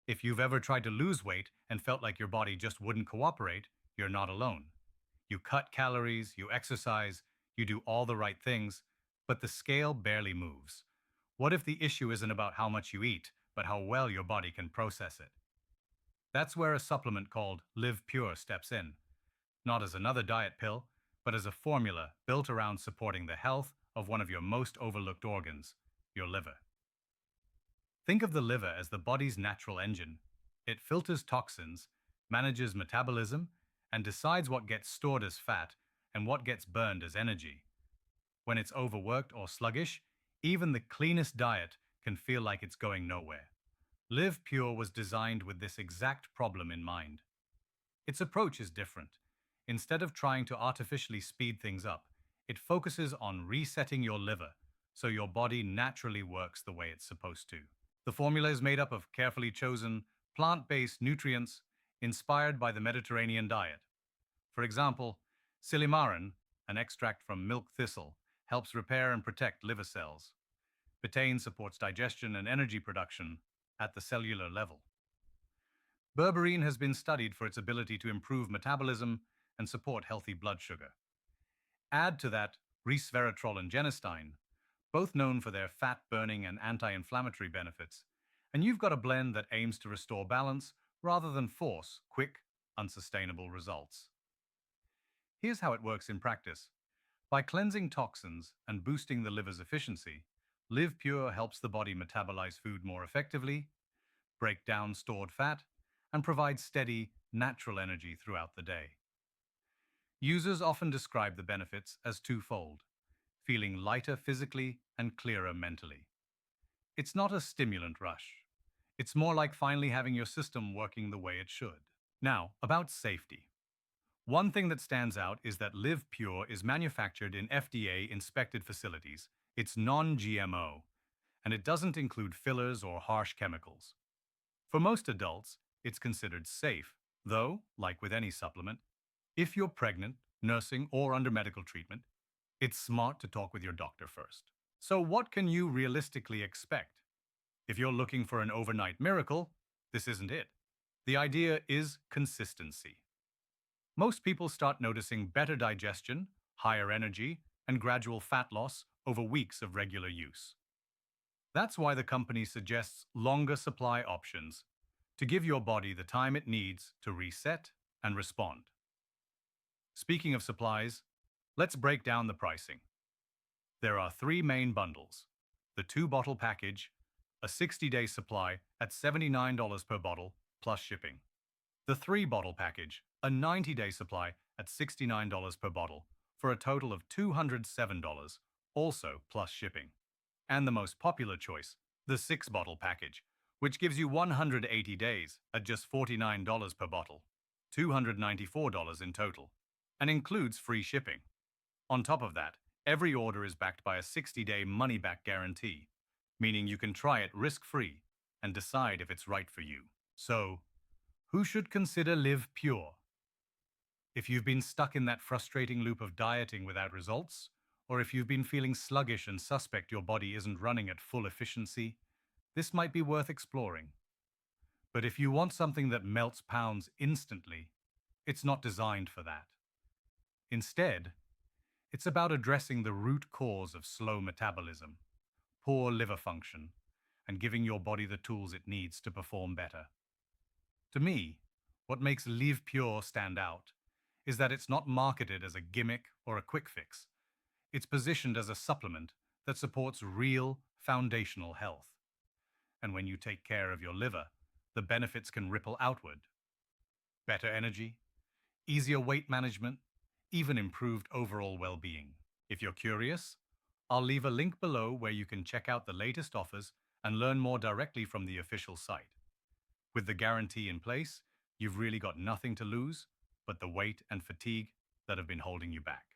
If you've ever tried to lose weight and felt like your body just wouldn't cooperate, you're not alone. You cut calories, you exercise, you do all the right things, but the scale barely moves. What if the issue isn't about how much you eat, but how well your body can process it? That's where a supplement called Liv Pure steps in, not as another diet pill, but as a formula built around supporting the health of one of your most overlooked organs, your liver. Think of the liver as the body's natural engine. It filters toxins, manages metabolism, and decides what gets stored as fat and what gets burned as energy. When it's overworked or sluggish, even the cleanest diet can feel like it's going nowhere. Live Pure was designed with this exact problem in mind. Its approach is different. Instead of trying to artificially speed things up, it focuses on resetting your liver so your body naturally works the way it's supposed to. The formula is made up of carefully chosen, plant-based nutrients inspired by the Mediterranean diet. For example, Silymarin, an extract from milk thistle, helps repair and protect liver cells. Betaine supports digestion and energy production at the cellular level. Berberine has been studied for its ability to improve metabolism and support healthy blood sugar. Add to that Resveratrol and genistein, both known for their fat-burning and anti-inflammatory benefits, and you've got a blend that aims to restore balance rather than force quick, unsustainable results. Here's how it works in practice. By cleansing toxins and boosting the liver's efficiency, Live Pure helps the body metabolize food more effectively, break down stored fat, and provide steady, natural energy throughout the day. Users often describe the benefits as twofold: feeling lighter physically and clearer mentally. It's not a stimulant rush. It's more like finally having your system working the way it should. Now, about safety. One thing that stands out is that Live Pure is manufactured in FDA-inspected facilities. It's non-GMO, and it doesn't include fillers or harsh chemicals. For most adults, it's considered safe, though, like with any supplement, if you're pregnant, nursing, or under medical treatment, it's smart to talk with your doctor first. So what can you realistically expect? If you're looking for an overnight miracle, this isn't it. The idea is consistency. Most people start noticing better digestion, higher energy, and gradual fat loss over weeks of regular use. That's why the company suggests longer supply options to give your body the time it needs to reset and respond. Speaking of supplies, let's break down the pricing. There are three main bundles: the 2-bottle package, a 60-day supply at $79 per bottle plus shipping; the 3-bottle package, a 90-day supply at $69 per bottle for a total of $207, also plus shipping; and the most popular choice, the 6-bottle package, which gives you 180 days at just $49 per bottle, $294 in total, and includes free shipping. On top of that, every order is backed by a 60-day money-back guarantee, meaning you can try it risk-free and decide if it's right for you. So, who should consider Live Pure? If you've been stuck in that frustrating loop of dieting without results, or if you've been feeling sluggish and suspect your body isn't running at full efficiency, this might be worth exploring. But if you want something that melts pounds instantly, it's not designed for that. Instead, it's about addressing the root cause of slow metabolism, poor liver function, and giving your body the tools it needs to perform better. To me, what makes Live Pure stand out is that it's not marketed as a gimmick or a quick fix. It's positioned as a supplement that supports real, foundational health. And when you take care of your liver, the benefits can ripple outward. Better energy, easier weight management, even improved overall well-being. If you're curious, I'll leave a link below where you can check out the latest offers and learn more directly from the official site. With the guarantee in place, you've really got nothing to lose but the weight and fatigue that have been holding you back.